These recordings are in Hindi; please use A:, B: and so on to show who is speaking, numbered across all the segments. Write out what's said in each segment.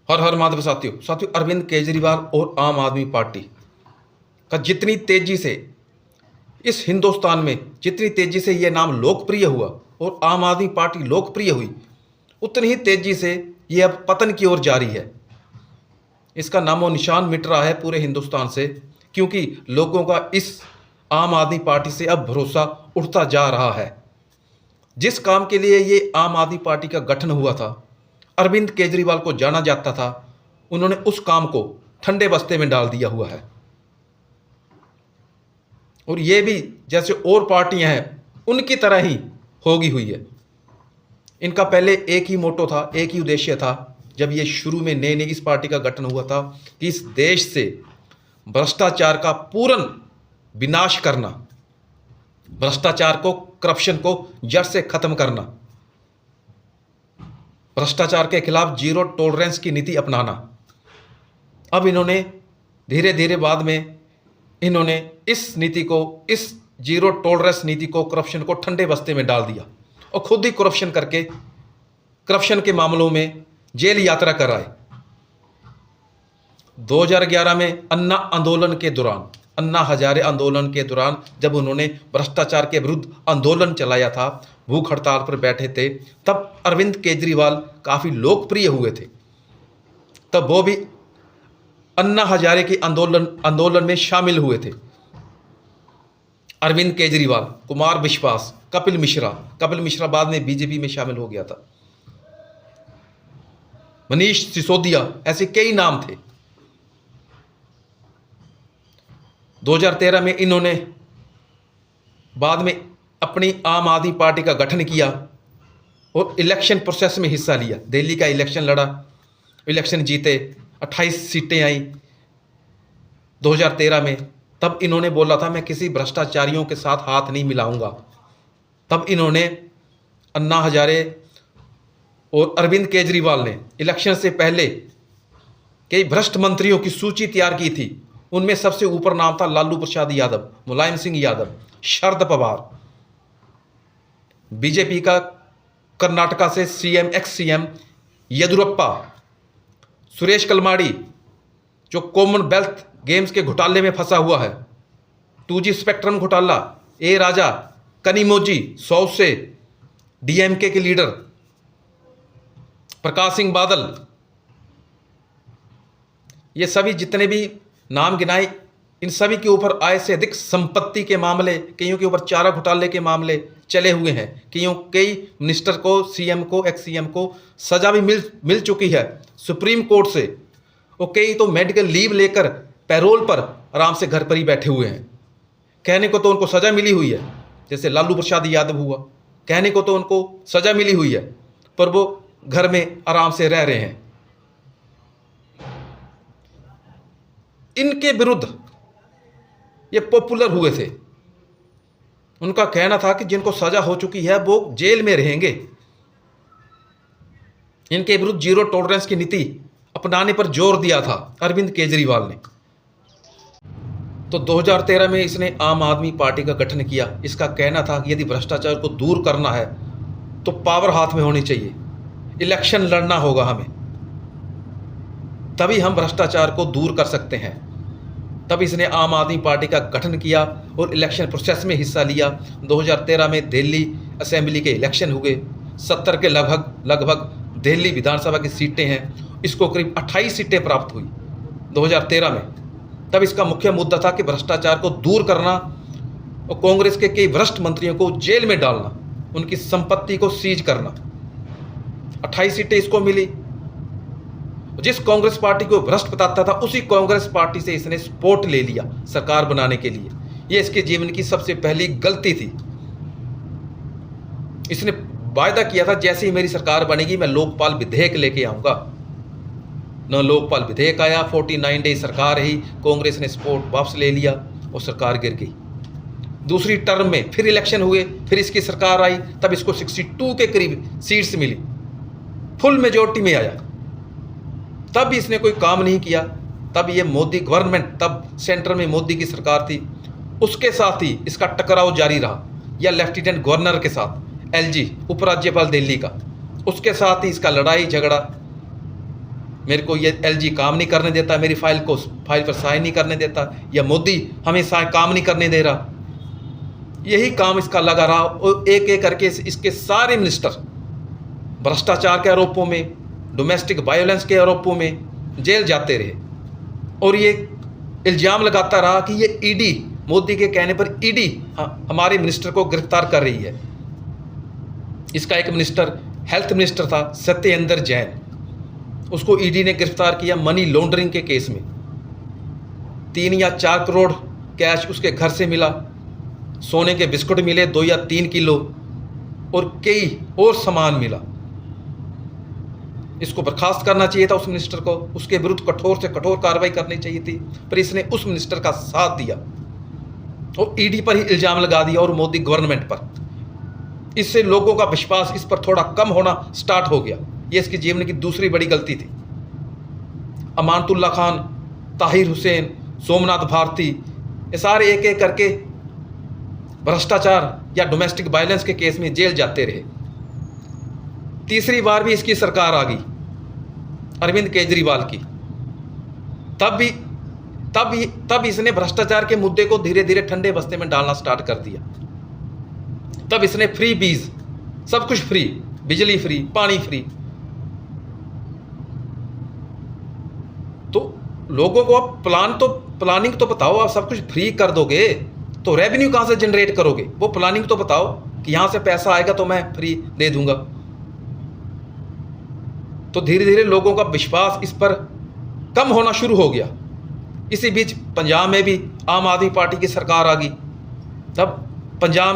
A: हर हर महादेव साथियों, अरविंद केजरीवाल और आम आदमी पार्टी का जितनी तेजी से इस हिंदुस्तान में जितनी तेजी से ये नाम लोकप्रिय हुआ और आम आदमी पार्टी लोकप्रिय हुई, उतनी ही तेजी से ये अब पतन की ओर जारी है। इसका नामो निशान मिट रहा है पूरे हिंदुस्तान से, क्योंकि लोगों का इस आम आदमी पार्टी से अब भरोसा उठता जा रहा है। जिस काम के लिए ये आम आदमी पार्टी का गठन हुआ था, अरविंद केजरीवाल को जाना जाता था, उन्होंने उस काम को ठंडे बस्ते में डाल दिया हुआ है। और ये भी जैसे और पार्टियां हैं उनकी तरह ही होगी हुई है। इनका पहले एक ही मोटो था, एक ही उद्देश्य था जब ये शुरू में नए इस पार्टी का गठन हुआ था कि इस देश से भ्रष्टाचार का पूर्ण विनाश करना, भ्रष्टाचार को, करप्शन को जड़ से खत्म करना, भ्रष्टाचार के खिलाफ जीरो टॉलरेंस की नीति अपनाना। अब इन्होंने धीरे धीरे बाद में इन्होंने इस नीति को, इस जीरो टॉलरेंस नीति को, करप्शन को ठंडे बस्ते में डाल दिया और खुद ही करप्शन करके करप्शन के मामलों में जेल यात्रा कराए। 2011 में अन्ना आंदोलन के दौरान, अन्ना हजारे आंदोलन के दौरान जब उन्होंने भ्रष्टाचार के विरुद्ध आंदोलन चलाया था, भूख हड़ताल पर बैठे थे, तब अरविंद केजरीवाल काफ़ी लोकप्रिय हुए थे। तब वो भी अन्ना हजारे के आंदोलन में शामिल हुए थे। अरविंद केजरीवाल, कुमार विश्वास, कपिल मिश्रा बाद में बीजेपी में शामिल हो गया था, मनीष सिसोदिया, ऐसे कई नाम थे। 2013 में इन्होंने बाद में अपनी आम आदमी पार्टी का गठन किया और इलेक्शन प्रोसेस में हिस्सा लिया। दिल्ली का इलेक्शन लड़ा, इलेक्शन जीते, 28 सीटें आई 2013 में। तब इन्होंने बोला था मैं किसी भ्रष्टाचारियों के साथ हाथ नहीं मिलाऊंगा। तब इन्होंने, अन्ना हजारे और अरविंद केजरीवाल ने इलेक्शन से पहले कई भ्रष्ट मंत्रियों की सूची तैयार की थी। उनमें सबसे ऊपर नाम था लालू प्रसाद यादव, मुलायम सिंह यादव, शरद पवार, बीजेपी का कर्नाटका से CM, ex CM Yediyurappa, Suresh Kalmadi जो कॉमनवेल्थ गेम्स के घोटाले में फंसा हुआ है, 2G स्पेक्ट्रम घोटाला, ए राजा, कनिमोजी, सौत से डीएमके के लीडर प्रकाश सिंह बादल, ये सभी जितने भी नाम गिनाए, इन सभी के ऊपर आय से अधिक संपत्ति के मामले, कईयों के ऊपर चारा घोटाले के मामले चले हुए हैं। कई मिनिस्टर को, सीएम को, एक्स सीएम को सजा भी मिल चुकी है सुप्रीम कोर्ट से, और कई तो मेडिकल लीव लेकर पैरोल पर आराम से घर पर ही बैठे हुए हैं। कहने को तो उनको सजा मिली हुई है, जैसे लालू प्रसाद यादव हुआ, कहने को तो उनको सजा मिली हुई है, पर वो घर में आराम से रह रहे हैं। इनके विरुद्ध ये पॉपुलर हुए थे। उनका कहना था कि जिनको सजा हो चुकी है वो जेल में रहेंगे। इनके विरुद्ध जीरो टॉलरेंस की नीति अपनाने पर जोर दिया था अरविंद केजरीवाल ने। तो 2013 में इसने आम आदमी पार्टी का गठन किया। इसका कहना था कि यदि भ्रष्टाचार को दूर करना है तो पावर हाथ में होनी चाहिए, इलेक्शन लड़ना होगा हमें, तभी हम भ्रष्टाचार को दूर कर सकते हैं। तब इसने आम आदमी पार्टी का गठन किया और इलेक्शन प्रोसेस में हिस्सा लिया। 2013 में दिल्ली असेंबली के इलेक्शन हुए। 70 के लगभग दिल्ली विधानसभा की सीटें हैं, इसको करीब 28 सीटें प्राप्त हुई 2013 में। तब इसका मुख्य मुद्दा था कि भ्रष्टाचार को दूर करना और कांग्रेस के कई भ्रष्ट मंत्रियों को जेल में डालना, उनकी संपत्ति को सीज करना। 28 सीटें इसको मिली। जिस कांग्रेस पार्टी को भ्रष्ट बताता था, उसी कांग्रेस पार्टी से इसने सपोर्ट ले लिया सरकार बनाने के लिए। यह इसके जीवन की सबसे पहली गलती थी। इसने वायदा किया था जैसे ही मेरी सरकार बनेगी मैं लोकपाल विधेयक लेके आऊंगा। न लोकपाल विधेयक आया, 49 डे सरकार रही, कांग्रेस ने सपोर्ट वापस ले लिया और सरकार गिर गई। दूसरी टर्म में फिर इलेक्शन हुए, फिर इसकी सरकार आई, तब इसको 62 के करीब सीट्स मिली, फुल मेजोरिटी में आया। तब भी इसने कोई काम नहीं किया। तब ये मोदी गवर्नमेंट, तब सेंटर में मोदी की सरकार थी, उसके साथ ही इसका टकराव जारी रहा, या लेफ्टिनेंट गवर्नर के साथ, एलजी उपराज्यपाल दिल्ली का, उसके साथ ही इसका लड़ाई झगड़ा मेरे को ये एलजी काम नहीं करने देता, मेरी फाइल पर साइन नहीं करने देता, या मोदी हमें काम नहीं करने दे रहा। यही काम इसका लगा रहा और एक एक करके इसके सारे मिनिस्टर भ्रष्टाचार के आरोपों में, डोमेस्टिक वायलेंस के आरोपों में जेल जाते रहे। और ये इल्ज़ाम लगाता रहा कि ये ईडी, मोदी के कहने पर ईडी हमारे मिनिस्टर को गिरफ्तार कर रही है। इसका एक मिनिस्टर हेल्थ मिनिस्टर था, सत्येंद्र जैन, उसको ईडी ने गिरफ्तार किया मनी लॉन्ड्रिंग के केस में। 3 या 4 करोड़ कैश उसके घर से मिला, सोने के बिस्कुट मिले 2 या 3 किलो और कई और सामान मिला। इसको बर्खास्त करना चाहिए था उस मिनिस्टर को, उसके विरुद्ध कठोर से कठोर कार्रवाई करनी चाहिए थी, पर इसने उस मिनिस्टर का साथ दिया और ईडी पर ही इल्जाम लगा दिया और मोदी गवर्नमेंट पर। इससे लोगों का विश्वास इस पर थोड़ा कम होना स्टार्ट हो गया। ये इसके जीवन की दूसरी बड़ी गलती थी। अमानतुल्लाह खान, ताहिर हुसैन, सोमनाथ भारती, ये सारे एक एक करके भ्रष्टाचार या डोमेस्टिक वायलेंस के केस में जेल जाते रहे। तीसरी बार भी इसकी सरकार आ गई अरविंद केजरीवाल की। तब इसने भ्रष्टाचार के मुद्दे को धीरे धीरे ठंडे बस्ते में डालना स्टार्ट कर दिया। तब इसने फ्री बीज, सब कुछ फ्री, बिजली फ्री, पानी फ्री। तो लोगों को आप प्लानिंग तो बताओ। आप सब कुछ फ्री कर दोगे तो रेवेन्यू कहां से जनरेट करोगे? वो प्लानिंग तो बताओ कि यहां से पैसा आएगा तो मैं फ्री दे दूंगा। तो धीरे धीरे लोगों का विश्वास इस पर कम होना शुरू हो गया। इसी बीच पंजाब में भी आम आदमी पार्टी की सरकार आ गई। तब पंजाब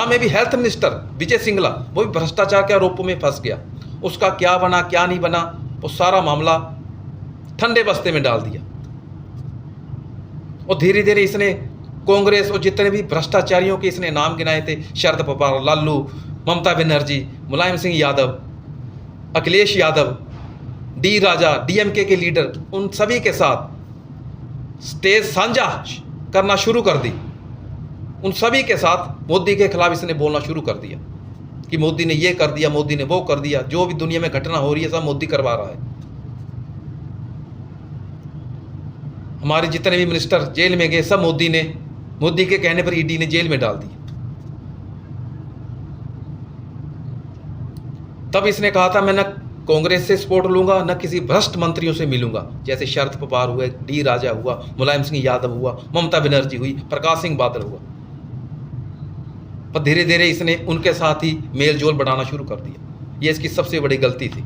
A: में भी हेल्थ मिनिस्टर विजय सिंगला, वो भी भ्रष्टाचार के आरोपों में फंस गया। उसका क्या बना क्या नहीं बना, वो सारा मामला ठंडे बस्ते में डाल दिया। और धीरे धीरे इसने कांग्रेस और जितने भी भ्रष्टाचारियों के इसने नाम गिनाए थे, शरद पवार, लालू, ममता बनर्जी, मुलायम सिंह यादव, अखिलेश यादव, डी राजा, डीएमके के लीडर, उन सभी के साथ स्टेज साझा करना शुरू कर दी। उन सभी के साथ मोदी के खिलाफ इसने बोलना शुरू कर दिया कि मोदी ने ये कर दिया, मोदी ने वो कर दिया। जो भी दुनिया में घटना हो रही है सब मोदी करवा रहा है। हमारे जितने भी मिनिस्टर जेल में गए सब मोदी के कहने पर ईडी ने जेल में डाल दिए। तब इसने कहा था मैं न कांग्रेस से सपोर्ट लूंगा, न किसी भ्रष्ट मंत्रियों से मिलूंगा, जैसे शरद पवार हुए, डी राजा हुआ, मुलायम सिंह यादव हुआ, ममता बनर्जी हुई, प्रकाश सिंह बादल हुआ। पर धीरे धीरे इसने उनके साथ ही मेल जोल बढ़ाना शुरू कर दिया। यह इसकी सबसे बड़ी गलती थी।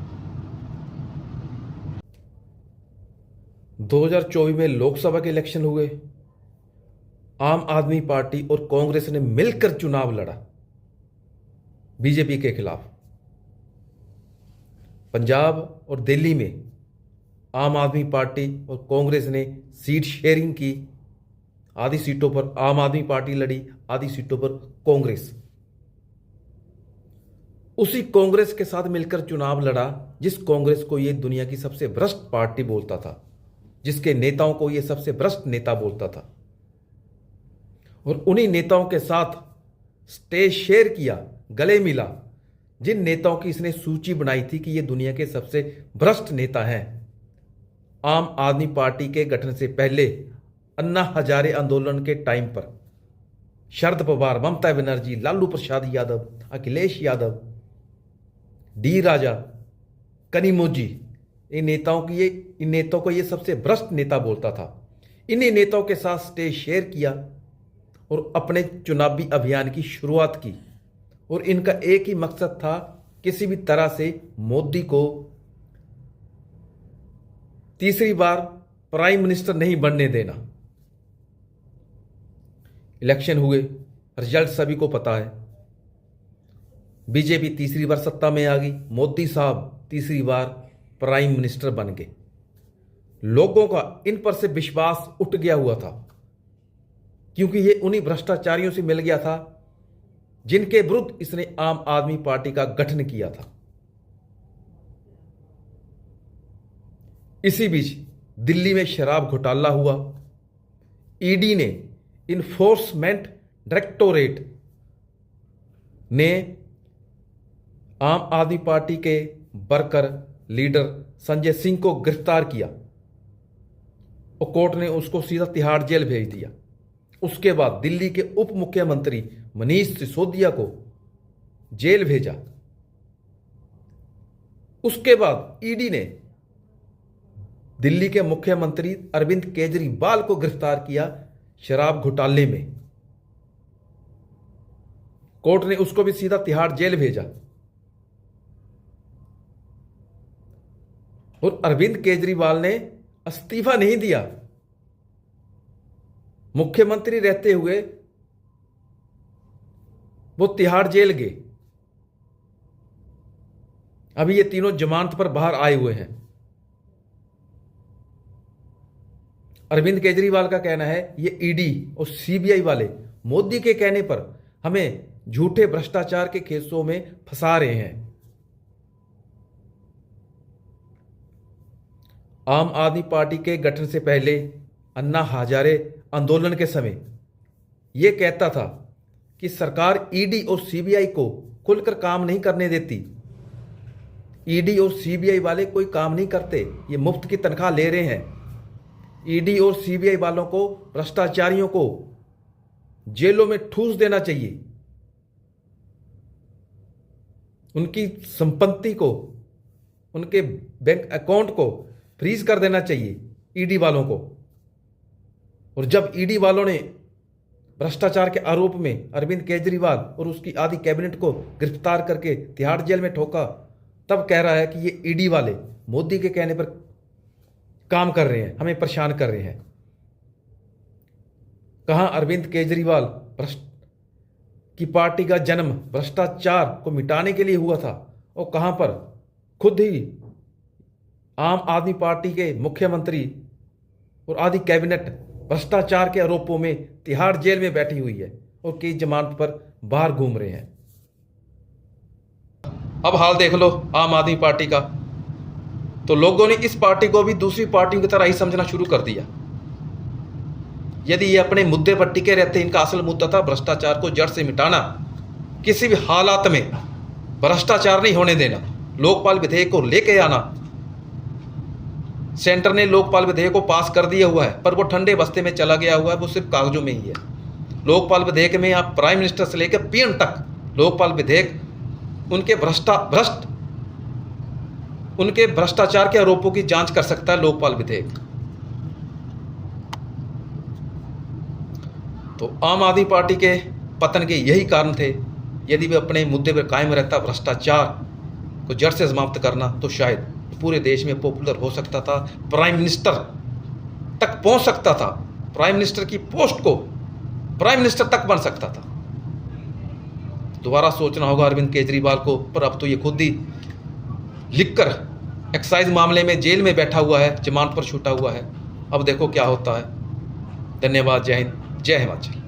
A: 2024 में लोकसभा के इलेक्शन हुए। आम आदमी पार्टी और कांग्रेस ने मिलकर चुनाव लड़ा बीजेपी के खिलाफ। पंजाब और दिल्ली में आम आदमी पार्टी और कांग्रेस ने सीट शेयरिंग की। आधी सीटों पर आम आदमी पार्टी लड़ी, आधी सीटों पर कांग्रेस। उसी कांग्रेस के साथ मिलकर चुनाव लड़ा जिस कांग्रेस को यह दुनिया की सबसे भ्रष्ट पार्टी बोलता था, जिसके नेताओं को यह सबसे भ्रष्ट नेता बोलता था। और उन्हीं नेताओं के साथ स्टेज शेयर किया, गले मिला, जिन नेताओं की इसने सूची बनाई थी कि ये दुनिया के सबसे भ्रष्ट नेता हैं। आम आदमी पार्टी के गठन से पहले अन्ना हजारे आंदोलन के टाइम पर शरद पवार, ममता बनर्जी, लालू प्रसाद यादव, अखिलेश यादव, डी राजा, कनिमोझी, इन नेताओं को ये सबसे भ्रष्ट नेता बोलता था। इन्हीं नेताओं के साथ स्टेज शेयर किया और अपने चुनावी अभियान की शुरुआत की। और इनका एक ही मकसद था, किसी भी तरह से मोदी को तीसरी बार प्राइम मिनिस्टर नहीं बनने देना। इलेक्शन हुए, रिजल्ट सभी को पता है। बीजेपी तीसरी बार सत्ता में आ गई, मोदी साहब तीसरी बार प्राइम मिनिस्टर बन गए। लोगों का इन पर से विश्वास उठ गया हुआ था, क्योंकि ये उन्हीं भ्रष्टाचारियों से मिल गया था जिनके विरुद्ध इसने आम आदमी पार्टी का गठन किया था। इसी बीच दिल्ली में शराब घोटाला हुआ। ईडी ने, इन्फोर्समेंट डायरेक्टोरेट ने आम आदमी पार्टी के वर्कर, लीडर संजय सिंह को गिरफ्तार किया और कोर्ट ने उसको सीधा तिहाड़ जेल भेज दिया। उसके बाद दिल्ली के उप मुख्यमंत्री मनीष सिसोदिया को जेल भेजा। उसके बाद ईडी ने दिल्ली के मुख्यमंत्री अरविंद केजरीवाल को गिरफ्तार किया शराब घोटाले में। कोर्ट ने उसको भी सीधा तिहाड़ जेल भेजा और अरविंद केजरीवाल ने इस्तीफा नहीं दिया। मुख्यमंत्री रहते हुए वो तिहाड़ जेल गए। अभी ये तीनों जमानत पर बाहर आए हुए हैं। अरविंद केजरीवाल का कहना है ये ईडी और सीबीआई वाले मोदी के कहने पर हमें झूठे भ्रष्टाचार के केसों में फंसा रहे हैं। आम आदमी पार्टी के गठन से पहले अन्ना हजारे आंदोलन के समय यह कहता था कि सरकार ईडी और सीबीआई को खुलकर काम नहीं करने देती। ईडी और सीबीआई वाले कोई काम नहीं करते, ये मुफ्त की तनख्वाह ले रहे हैं। ईडी और सीबीआई वालों को, भ्रष्टाचारियों को जेलों में ठूस देना चाहिए। उनकी संपत्ति को, उनके बैंक अकाउंट को फ्रीज कर देना चाहिए ईडी वालों को। और जब ईडी वालों ने भ्रष्टाचार के आरोप में अरविंद केजरीवाल और उसकी आधी कैबिनेट को गिरफ्तार करके तिहाड़ जेल में ठोका, तब कह रहा है कि ये ईडी वाले मोदी के कहने पर काम कर रहे हैं, हमें परेशान कर रहे हैं। कहां अरविंद केजरीवाल की पार्टी का जन्म भ्रष्टाचार को मिटाने के लिए हुआ था, और कहां पर खुद ही आम आदमी पार्टी के मुख्यमंत्री और आधी कैबिनेट भ्रष्टाचार के आरोपों में तिहाड़ जेल में बैठी हुई है और कई जमानत पर बाहर घूम रहे हैं। अब हाल देख लो आम आदमी पार्टी का, तो लोगों ने इस पार्टी को भी दूसरी पार्टियों की तरह ही समझना शुरू कर दिया। यदि ये अपने मुद्दे पर टिके रहते, इनका असल मुद्दा था भ्रष्टाचार को जड़ से मिटाना, किसी भी हालात में भ्रष्टाचार नहीं होने देना, लोकपाल विधेयक को लेके आना। सेंटर ने लोकपाल विधेयक को पास कर दिया हुआ है, पर वो ठंडे बस्ते में चला गया हुआ है, वो सिर्फ कागजों में ही है। लोकपाल विधेयक में आप प्राइम मिनिस्टर से लेकर पीएम तक लोकपाल विधेयक उनके भ्रष्टाचार के आरोपों की जांच कर सकता है लोकपाल विधेयक। तो आम आदमी पार्टी के पतन के यही कारण थे। यदि वे अपने मुद्दे पर कायम रहता, भ्रष्टाचार को जड़ से समाप्त करना, तो शायद पूरे देश में पॉपुलर हो सकता था, प्राइम मिनिस्टर तक पहुंच सकता था, प्राइम मिनिस्टर की पोस्ट को प्राइम मिनिस्टर तक बन सकता था। दोबारा सोचना होगा अरविंद केजरीवाल को, पर अब तो ये खुद ही लिखकर एक्साइज मामले में जेल में बैठा हुआ है, जमानत पर छूटा हुआ है। अब देखो क्या होता है। धन्यवाद। जय हिंद, जय हिमाचल।